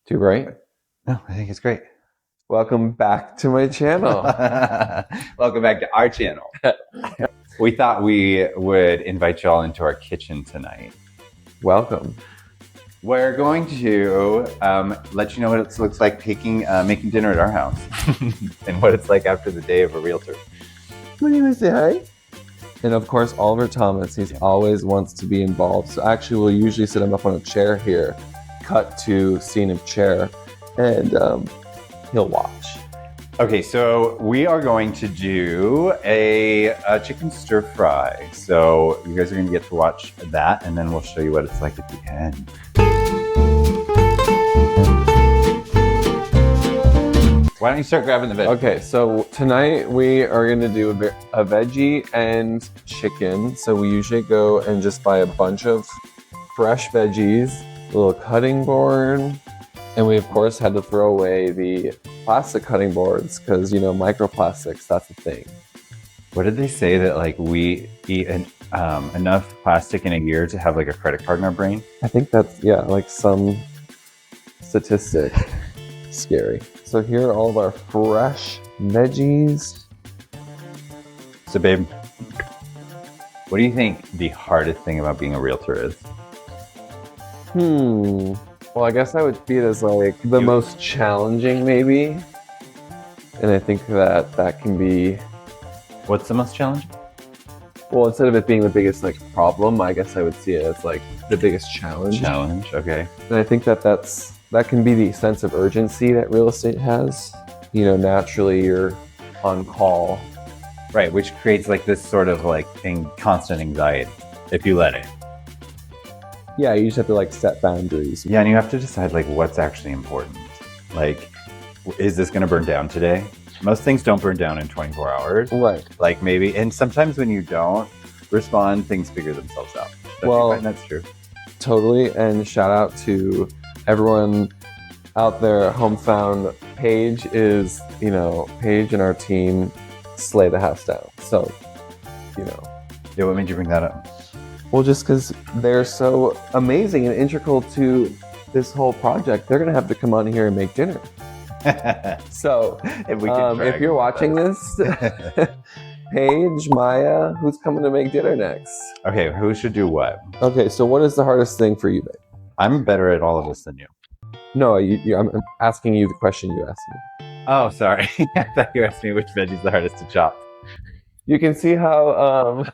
Too bright? No, I think it's great. Welcome back to my channel. Welcome back to our channel. We thought we would invite y'all into our kitchen tonight. Welcome. We're going to let you know what it looks like making dinner at our house and what it's like after the day of a realtor. What do you say hi? And of course, Oliver Thomas, he's always wants to be involved. So actually, we'll usually sit him up on a chair here, cut to scene of chair, and he'll watch. Okay, so we are going to do a chicken stir fry. So you guys are going to get to watch that, and then we'll show you what it's like at the end. Why don't you start grabbing the veg? Okay, so tonight we are going to do a veggie and chicken. So we usually go and just buy a bunch of fresh veggies, a little cutting board, and we of course had to throw away the plastic cutting boards because, you know, microplastics, that's a thing. What did they say that like we eat enough plastic in a year to have like a credit card in our brain? I think that's, yeah, like some statistic. Scary. So here are all of our fresh veggies. So babe, what do you think the hardest thing about being a realtor is? Well, I guess I would see it as like the most challenging maybe. And I think that can be... What's the most challenging? Well, instead of it being the biggest like problem, I guess I would see it as like the biggest challenge. Challenge, okay. And I think that can be the sense of urgency that real estate has. You know, naturally you're on call. Right, which creates like this sort of like constant anxiety if you let it. Yeah, you just have to like set boundaries. Yeah, and you have to decide like what's actually important. Like, is this going to burn down today? Most things don't burn down in 24 hours. Right. Like maybe, and sometimes when you don't respond, things figure themselves out. Well, that's true. Totally, and shout out to everyone out there. HomeFound Paige is, you know, Paige and our team slay the house down. So, you know. Yeah, what made you bring that up? Well, just because they're so amazing and integral to this whole project, they're going to have to come on here and make dinner. So, if you're watching this, Paige, Maya, who's coming to make dinner next? Okay, who should do what? Okay, so what is the hardest thing for you, babe? I'm better at all of this than you. No, I'm asking you the question you asked me. Oh, sorry. I thought you asked me which veggie's the hardest to chop. You can see how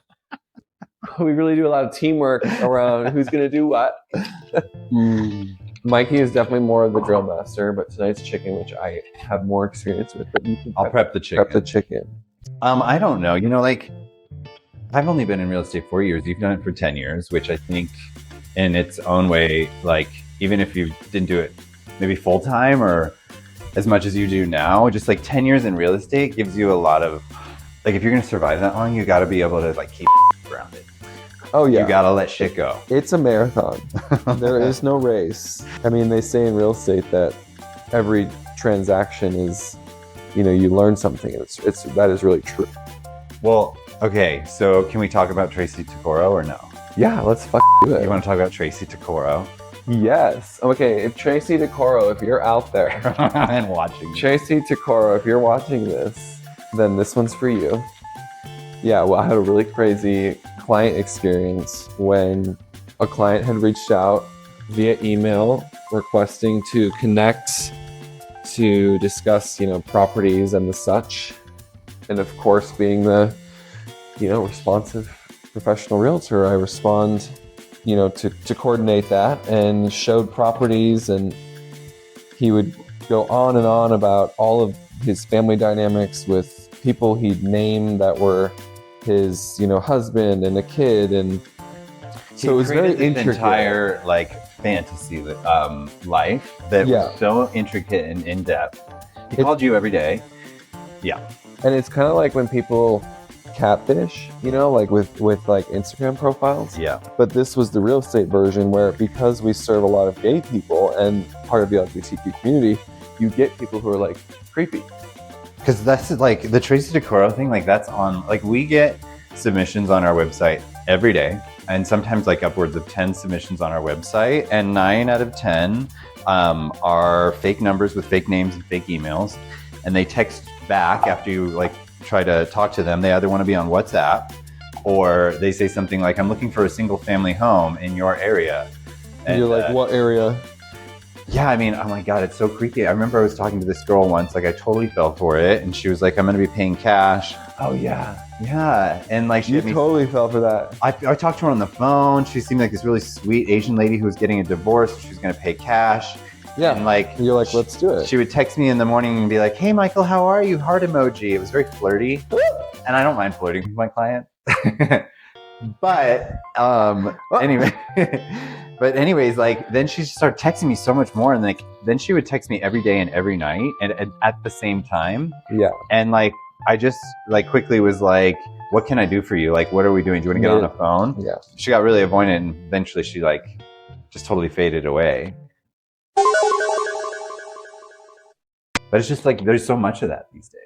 we really do a lot of teamwork around who's going to do what. Mikey is definitely more of the drill master, but tonight's chicken, which I have more experience with. But you can prep the chicken. Prep the chicken. I don't know. You know, like, I've only been in real estate 4 years. You've done it for 10 years, which I think in its own way, like, even if you didn't do it maybe full time or as much as you do now, just like 10 years in real estate gives you a lot of, like, if you're going to survive that long, you got to be able to like keep grounded. Oh yeah. You got to let shit go. It's a marathon. There is no race. I mean, they say in real estate that every transaction is, you know, you learn something. That is really true. Well, okay. So can we talk about Tracy Takoro or no? Yeah, let's do it. You want to talk about Tracy Takoro? Yes. Okay, if Tracy Takoro, if you're out there and watching this. Tracy Takoro, if you're watching this, then this one's for you. Yeah, well, I had a really crazy client experience when a client had reached out via email requesting to connect to discuss, you know, properties and the such. And of course, being the, you know, responsive professional realtor, I respond, you know, to coordinate that, and showed properties, and he would go on and on about all of his family dynamics with people he'd named that were his, you know, husband and a kid, and so it was very intricate. Entire like fantasy life that was so intricate and in depth. He called you every day. Yeah, and it's kind of like when people catfish, you know, like with like Instagram profiles. Yeah. But this was the real estate version where, because we serve a lot of gay people and part of the LGBTQ community, you get people who are like creepy. Because that's like the Tracy Takoro thing, like that's on, like we get submissions on our website every day, and sometimes like upwards of 10 submissions on our website, and 9 out of 10 are fake numbers with fake names and fake emails, and they text back after you like try to talk to them. They either want to be on WhatsApp, or they say something like, "I'm looking for a single family home in your area." And you're like, what area? Yeah, I mean, oh my God, it's so creepy. I remember I was talking to this girl once, like I totally fell for it, and she was like, "I'm going to be paying cash." Oh yeah. Yeah, and like You totally fell for that. I talked to her on the phone. She seemed like this really sweet Asian lady who was getting a divorce. She was going to pay cash. Yeah. And like, you're like, let's do it. She would text me in the morning and be like, "Hey, Michael, how are you?" Heart emoji. It was very flirty. And I don't mind flirting with my client. But anyway, but anyways, like then she started texting me so much more. And like, then she would text me every day and every night and at the same time. Yeah. And like, I just like quickly was like, "What can I do for you? Like, what are we doing? Do you want to get on the phone?" Yeah. She got really avoidant, and eventually she like just totally faded away. But it's just like, there's so much of that these days.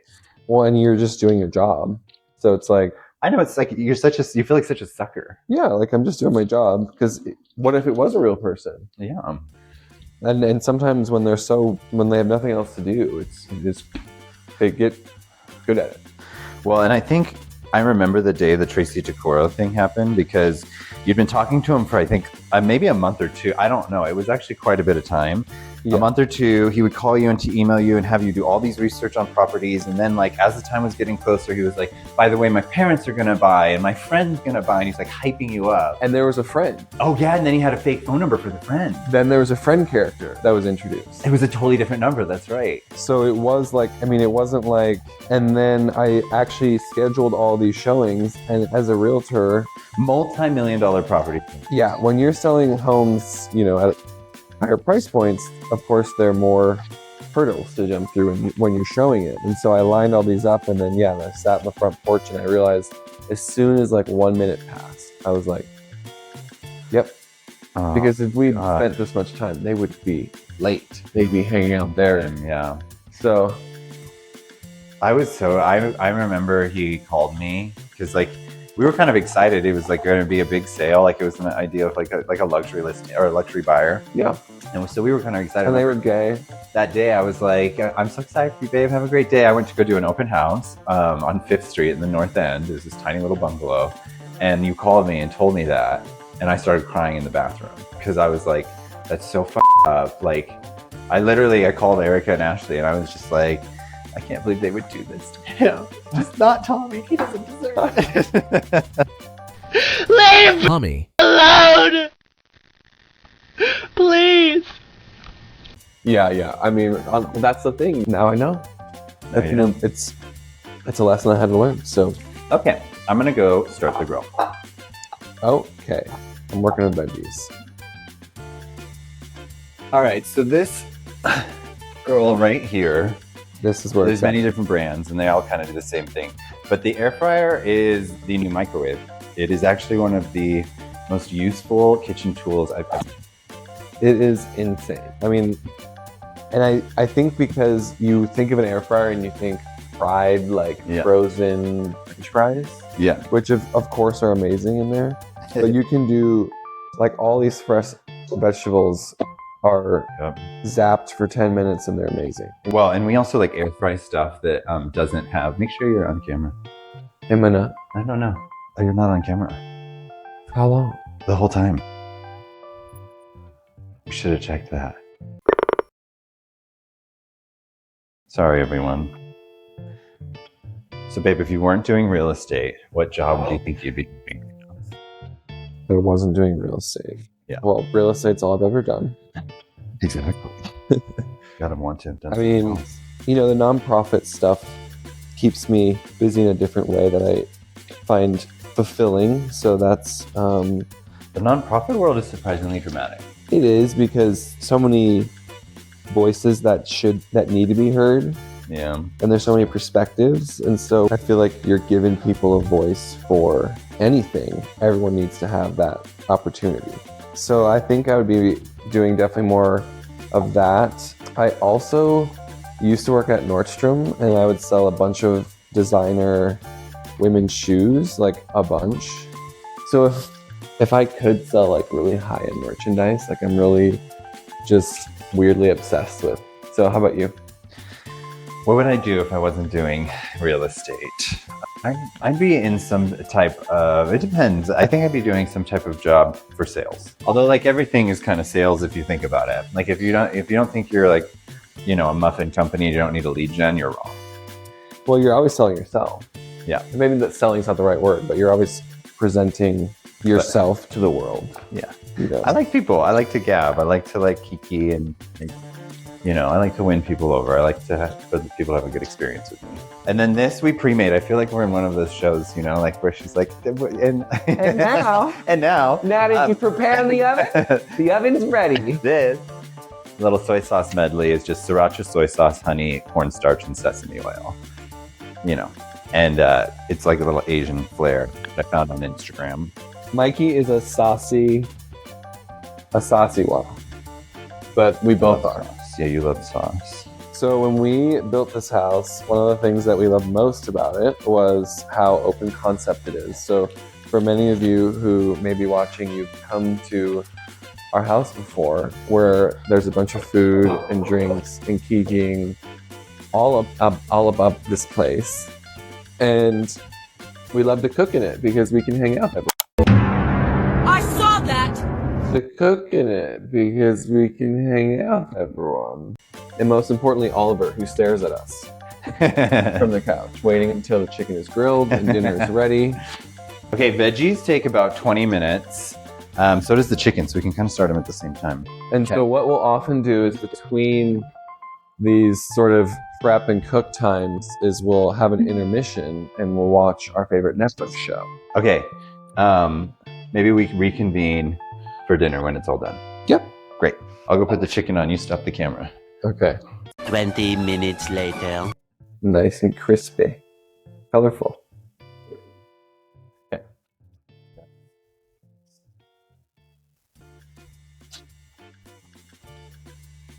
Well, and you're just doing your job. So it's like, I know, it's like, you feel like such a sucker. yeah, like I'm just doing my job, because what if it was a real person? Yeah. And sometimes when they have nothing else to do, they get good at it. Well, and I think I remember the day the Tracy Takoro thing happened, because you'd been talking to him for, I think, maybe a month or two. I don't know. It was actually quite a bit of time. Yeah. A month or two, he would call you and to email you and have you do all these research on properties. And then like, as the time was getting closer, he was like, "By the way, my parents are going to buy and my friend's going to buy." And he's like hyping you up. And there was a friend. Oh yeah. And then he had a fake phone number for the friend. Then there was a friend character that was introduced. It was a totally different number. That's right. So it was like, I mean, it wasn't like, and then I actually scheduled all these showings, and as a realtor, multi-million-dollar property. Yeah. When you're selling homes, at higher price points, of course, there are more hurdles to jump through when you're showing it. And so I lined all these up, and then, I sat in the front porch, and I realized as soon as like 1 minute passed, I was like, yep. Because if we spent this much time, they would be late. They'd be hanging out there. Yeah. So I remember he called me because like, we were kind of excited. It was like going to be a big sale. Like it was an idea of like a luxury listing or a luxury buyer. Yeah. And so we were kind of excited. And they were gay. That day I was like, "I'm so excited for you, babe. Have a great day." I went to go do an open house on 5th Street in the North End. It was this tiny little bungalow. And you called me and told me that. And I started crying in the bathroom because I was like, that's so f***ed up. Like I called Erica and Ashley, and I was just like, I can't believe they would do this to him. Just not Tommy. He doesn't deserve it. Leave Tommy alone! Please! Yeah. I mean, that's the thing. Now I know. It's a lesson I had to learn. So okay, I'm gonna go start the grill. Okay, I'm working on veggies. All right, so this grill right here. This is where there's many different brands, and they all kind of do the same thing. But the air fryer is the new microwave. It is actually one of the most useful kitchen tools I've ever. It is insane. I mean, and I think because you think of an air fryer and you think fried, like frozen French fries. Yeah. Which of course are amazing in there. But you can do like all these fresh vegetables are zapped for 10 minutes and they're amazing. Well, and we also like air fry stuff that doesn't have. Make sure you're on camera. Am I not? I don't know. Oh, you're not on camera. How long? The whole time. We should have checked that. Sorry, everyone. So, babe, if you weren't doing real estate, what job do you think you'd be doing? I wasn't doing real estate. Yeah. Well, real estate's all I've ever done. Exactly. Gotta want to have done. I mean, the nonprofit stuff keeps me busy in a different way that I find fulfilling. So that's the nonprofit world is surprisingly dramatic. It is, because so many voices that need to be heard. Yeah. And there's so many perspectives. And so I feel like you're giving people a voice for anything. Everyone needs to have that opportunity. So I think I would be doing definitely more of that. I also used to work at Nordstrom, and I would sell a bunch of designer women's shoes, like a bunch. So if I could sell like really high-end merchandise, like I'm really just weirdly obsessed with. So how about you? What would I do if I wasn't doing real estate? I'd be in some type of, it depends. I think I'd be doing some type of job for sales. Although like everything is kind of sales if you think about it. Like if you don't think you're like, you know, a muffin company, you don't need a lead gen, you're wrong. Well, you're always selling yourself. Yeah. Maybe that selling's not the right word, but you're always presenting yourself to the world. Yeah. You know? I like people. I like to gab. I like to like kiki and like, you know, I like to win people over. I like for the people to have a good experience with me. And then this we pre-made. I feel like we're in one of those shows, you know, like where she's like, and now, now did you prepare the oven? The oven's ready. This little soy sauce medley is just sriracha, soy sauce, honey, cornstarch, and sesame oil. You know, and it's like a little Asian flair that I found on Instagram. Mikey is a saucy one, but we both are. Yeah, you love sauce. So when we built this house, one of the things that we loved most about it was how open concept it is. So for many of you who may be watching, you've come to our house before, where there's a bunch of food and drinks and kikiing all about this place. And we love to cook in it because we can hang out there. I saw that! To cook in it because we can hang out with everyone. And most importantly, Oliver, who stares at us from the couch, waiting until the chicken is grilled and dinner is ready. Okay, veggies take about 20 minutes. So does the chicken, so we can kind of start them at the same time. And so what we'll often do is between these sort of prep and cook times is we'll have an intermission and we'll watch our favorite Netflix show. Okay, maybe we can reconvene for dinner when it's all done. Yep. Great. I'll go put the chicken on. You stop the camera. Okay. 20 minutes later. Nice and crispy. Colorful. Okay.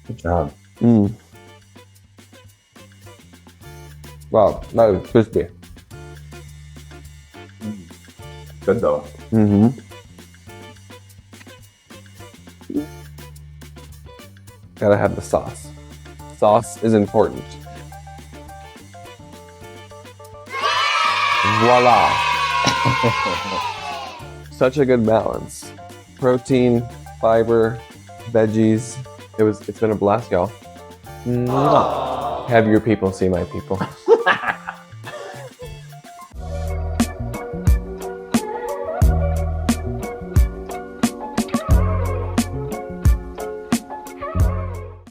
Good job. Mm. Wow, that is crispy. Good though. Mm-hmm. Gotta have the sauce. Sauce is important. Voila! Such a good balance. Protein, fiber, veggies. It's been a blast, y'all. Mwah. Have your people see my people.